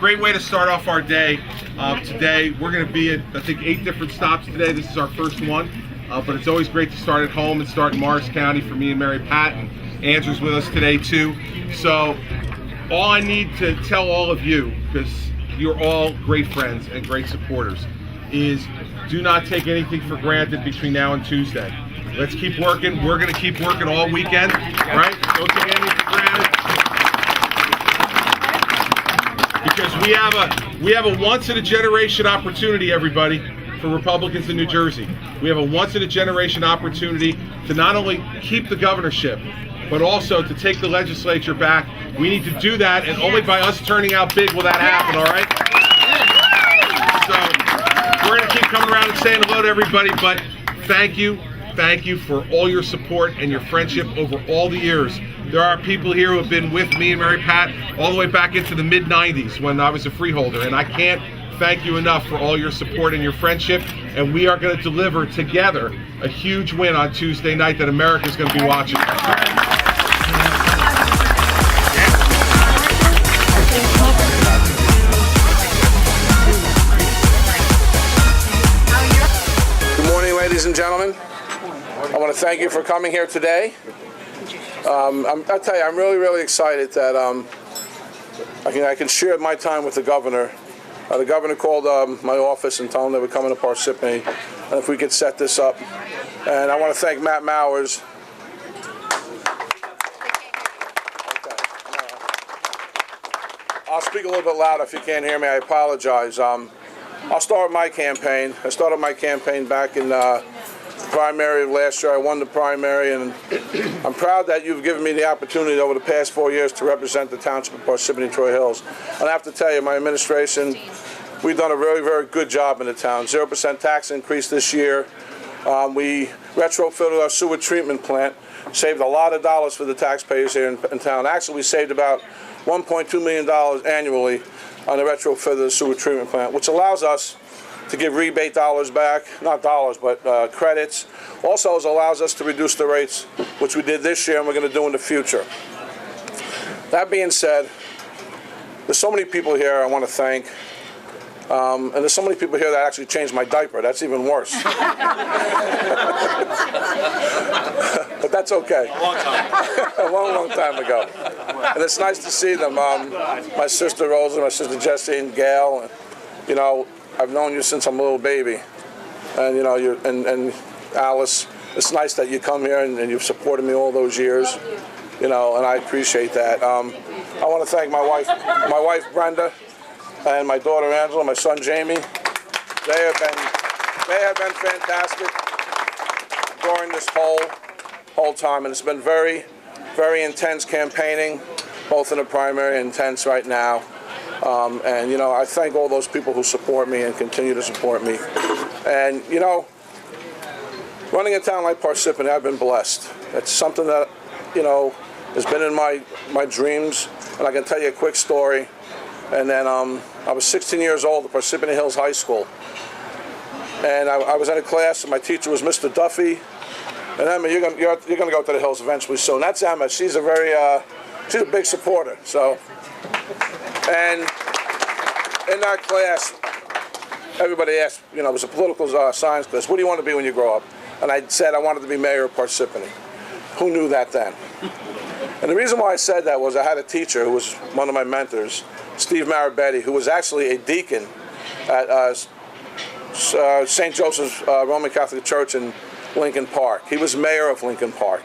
great way to start off our day. Today, we're going to be at, I think, 8 different stops today. This is our first one. But it's always great to start at home and start in Morris County for me and Mary Pat. And Andrew's with us today, too. So all I need to tell all of you, because you're all great friends and great supporters, is do not take anything for granted between now and Tuesday. Let's keep working. We're going to keep working all weekend, right? Don't take anything for granted. Because we have a once-in-a-generation opportunity, everybody, for Republicans in New Jersey. We have a once-in-a-generation opportunity to not only keep the governorship, but also to take the legislature back. We need to do that, and only by us turning out big will that happen, all right? So we're going to keep coming around and saying hello to everybody, but thank you for all your support and your friendship over all the years. There are people here who have been with me and Mary Pat all the way back into the mid-90s when I was a freeholder, and I can't thank you enough for all your support and your friendship, and we are going to deliver together a huge win on Tuesday night that America's going to be watching. Good morning, ladies and gentlemen. I want to thank you for coming here today. I tell you, I'm really excited that I can share my time with the governor. The governor called my office and told them they were coming to Parsippany, and if we could set this up. And I want to thank Matt Mowers. I'll speak a little bit louder if you can't hear me. I apologize. I'll start my campaign. I started my campaign back in the primary of last year. I won the primary, and I'm proud that you've given me the opportunity over the past 4 years to represent the township of Parsippany, Troy Hills. And I have to tell you, my administration, we've done a very good job in the town. 0% tax increase this year. We retrofitted our sewer treatment plant, saved a lot of dollars for the taxpayers here in town. Actually, we saved about $1.2 million annually on the retrofit of the sewer treatment plant, which allows us to give rebate dollars back, not dollars, but credits. Also allows us to reduce the rates, which we did this year and we're going to do in the future. That being said, there's so many people here I want to thank. And there's so many people here that actually changed my diaper. That's even worse. But that's okay. A long time. A long time ago. And it's nice to see them. My sister Rosa, my sister Jessie, and Gail. You know, I've known you since I'm a little baby. And you know, and Alice, it's nice that you come here and you've supported me all those years. You know, and I appreciate that. I want to thank my wife Brenda, and my daughter Angela, my son Jamie. They have been fantastic during this whole time, and it's been very intense campaigning, both in the primary and intense right now. And you know, I thank all those people who support me and continue to support me. And you know, running a town like Parsippany, I've been blessed. It's something that, you know, has been in my dreams. And I can tell you a quick story. And then I was 16 years old at Parsippany Hills High School. And I was in a class, and my teacher was Mr. Duffy. And Emma, you're gonna go to the Hills eventually soon. That's Emma. She's a she's a big supporter. So, and in that class, everybody asked, you know, it was a political science class, what do you want to be when you grow up? And I said I wanted to be mayor of Parsippany. Who knew that then? And the reason why I said that was I had a teacher who was one of my mentors, Steve Marabbetti, who was actually a deacon at St. Joseph's Roman Catholic Church in Lincoln Park. He was mayor of Lincoln Park.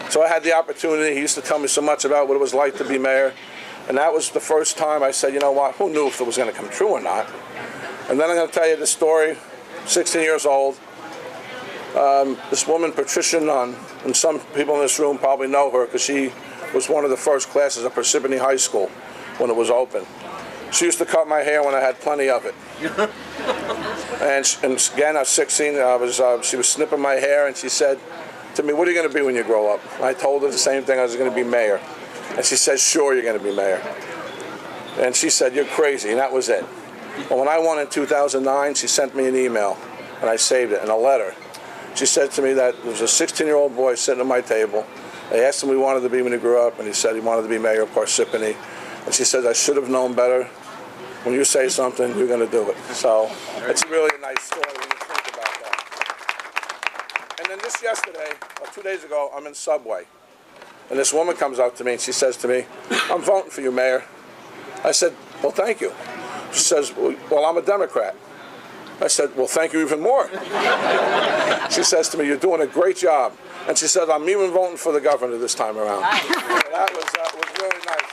So I had the opportunity. He used to tell me so much about what it was like to be mayor. And that was the first time I said, you know what, who knew if it was going to come true or not? And then I'm going to tell you this story, 16 years old. This woman, Patricia Nunn, and some people in this room probably know her because she was one of the first classes at Parsippany High School when it was open. She used to cut my hair when I had plenty of it. and again, I was 16, she was snipping my hair, and she said to me, what are you going to be when you grow up? And I told her the same thing, I was going to be mayor. And she said, sure, you're going to be mayor. And she said, you're crazy, and that was it. Well, when I won in 2009, she sent me an email, and I saved it in a letter. She said to me that there was a 16-year-old boy sitting at my table. I asked him what he wanted to be when he grew up, and he said he wanted to be mayor of Parsippany. And she said, I should have known better. when you say something, you're going to do it. So it's really a nice story when you think about that. And then just yesterday, or 2 days ago, I'm in Subway. And this woman comes up to me and she says to me, I'm voting for you, Mayor. I said, well, thank you. She says, well, I'm a Democrat. I said, well, thank you even more. She says to me, you're doing a great job. And she said, I'm even voting for the governor this time around. So that was really nice.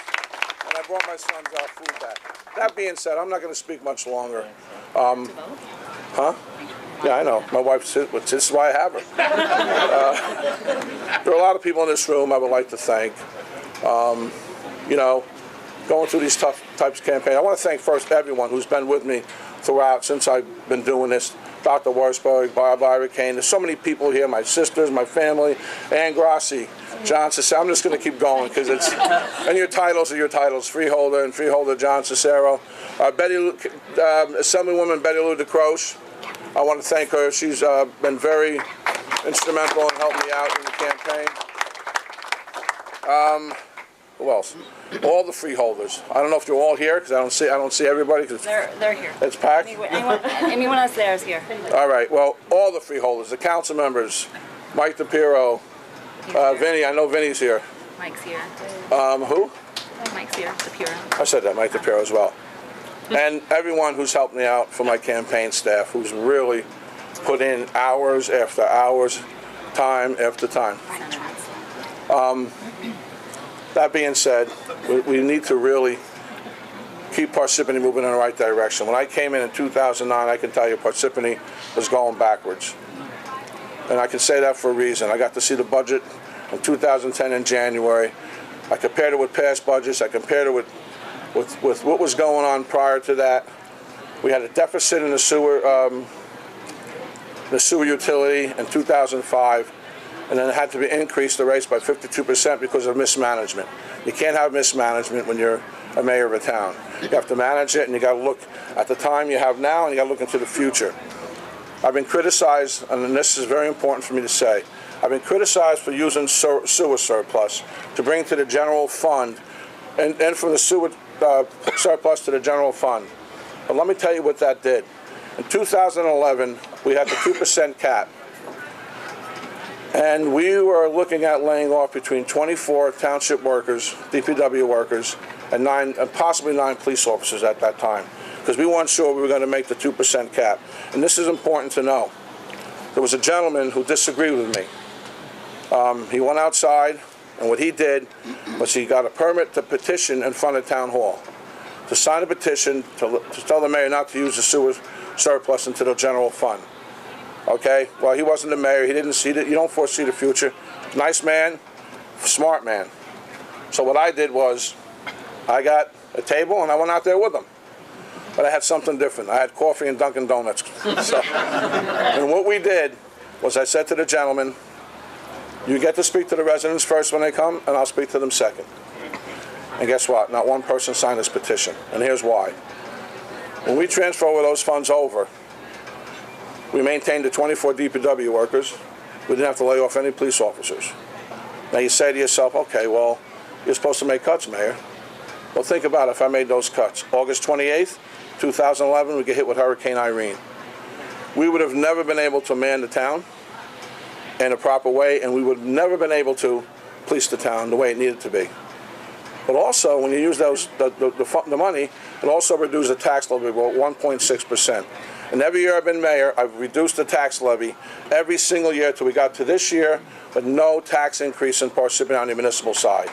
And I brought my son's food back. That being said, I'm not going to speak much longer. Huh? Yeah, I know. My wife said, this is why I have her. There are a lot of people in this room I would like to thank. You know, going through these tough types of campaigns. I want to thank first everyone who's been with me throughout since I've been doing this. Dr. Warsberg, Barberio, Kane. There's so many people here, my sisters, my family, Ann Grassi, John Cicero. I'm just going to keep going because it's, and your titles are your titles, Freeholder and Freeholder John Cicero. Assemblywoman Betty Lou DeCroce. I want to thank her. She's been very instrumental in helping me out in the campaign. Who else? All the freeholders. I don't know if you're all here because I don't see everybody. Cause they're here. It's packed. Anyone else there is here. All right. Well, all the freeholders, the council members, Mike DePiro, Vinny. I know Vinny's here. Mike's here. Who? Mike's here. DePiro. I said that, Mike DePiro as well. And everyone who's helped me out for my campaign staff, who's really put in hours after hours, time after time. That being said, we need to really keep Parsippany moving in the right direction. When I came in 2009, I can tell you Parsippany was going backwards. And I can say that for a reason. I got to see the budget in 2010 in January. I compared it with past budgets. I compared it with what was going on prior to that. We had a deficit in the sewer utility in 2005. And then it had to be increased the rates by 52% because of mismanagement. You can't have mismanagement when you're a mayor of a town. You have to manage it, and you got to look at the time you have now, and you got to look into the future. I've been criticized, and this is very important for me to say. I've been criticized for using sewer surplus to bring to the general fund, and from the sewer surplus to the general fund. But let me tell you what that did. In 2011, we had the 2% cap. And we were looking at laying off between 24 township workers, DPW workers, and possibly 9 police officers at that time, because we weren't sure we were going to make the 2% cap. And this is important to know. There was a gentleman who disagreed with me. He went outside, and what he did was he got a permit to petition in front of Town Hall, to sign a petition to tell the mayor not to use the sewer surplus into the general fund. Okay, well, he wasn't the mayor. He didn't see it. You don't foresee the future. Nice man, smart man. So what I did was I got a table and I went out there with him. But I had something different. I had coffee and Dunkin' Donuts. And what we did was I said to the gentleman, you get to speak to the residents first when they come, and I'll speak to them second. And guess what? Not one person signed this petition. And here's why. When we transfer those funds over, we maintained the 24 DPW workers. We didn't have to lay off any police officers. Now you say to yourself, okay, well, you're supposed to make cuts, Mayor. Well, think about it if I made those cuts. August 28th, 2011, we get hit with Hurricane Irene. We would have never been able to man the town in a proper way, and we would have never been able to police the town the way it needed to be. But also, when you use the money, it also reduced the tax levy by 1.6%. And every year I've been mayor, I've reduced the tax levy every single year till we got to this year, but no tax increase in Parsippany on the municipal side.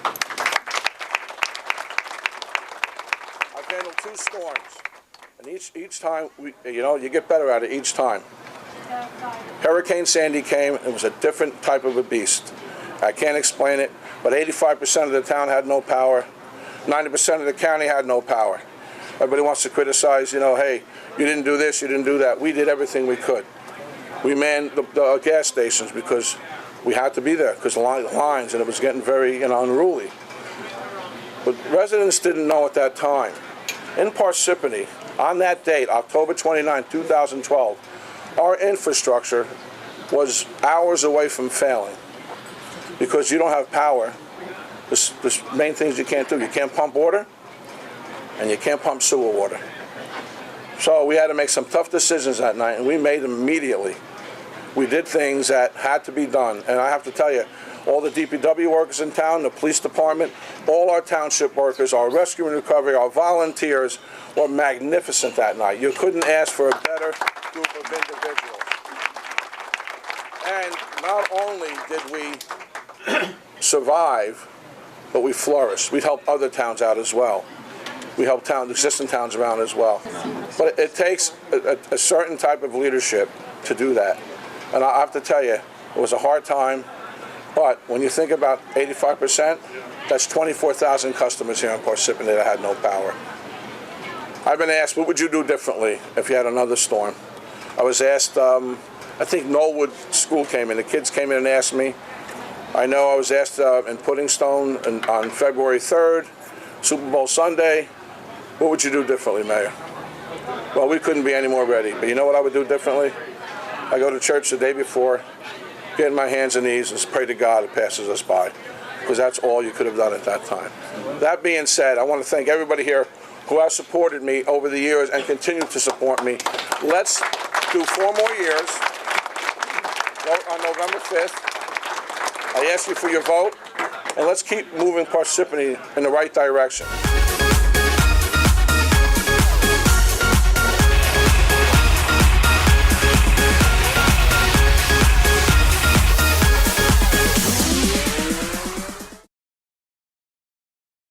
I've handled 2 storms, and each time, you get better at it each time. Hurricane Sandy came, it was a different type of a beast. I can't explain it, but 85% of the town had no power, 90% of the county had no power. Everybody wants to criticize, hey, you didn't do this, you didn't do that. We did everything we could. We manned the gas stations because we had to be there because the lines, and it was getting very unruly. But residents didn't know at that time. In Parsippany, on that date, October 29, 2012, our infrastructure was hours away from failing because you don't have power. The main things you can't do, you can't pump water, and you can't pump sewer water. So we had to make some tough decisions that night, and we made them immediately. We did things that had to be done, and I have to tell you, all the DPW workers in town, the police department, all our township workers, our rescue and recovery, our volunteers were magnificent that night. You couldn't ask for a better group of individuals. And not only did we survive, but we flourished. We helped other towns out as well. We helped existing towns around as well. But it takes a certain type of leadership to do that. And I have to tell you, it was a hard time. But when you think about 85%, that's 24,000 customers here in Parsippany that had no power. I've been asked, what would you do differently if you had another storm? I was asked, I think Knollwood School came in. The kids came in and asked me. I know I was asked in Puddingstone on February 3rd, Super Bowl Sunday, what would you do differently, Mayor? Well, we couldn't be any more ready. But you know what I would do differently? I go to church the day before, get on my hands and knees and pray to God it passes us by, because that's all you could have done at that time. That being said, I want to thank everybody here who has supported me over the years and continue to support me. Let's do 4 more years. Vote on November 5th. I ask you for your vote, and let's keep moving Parsippany in the right direction.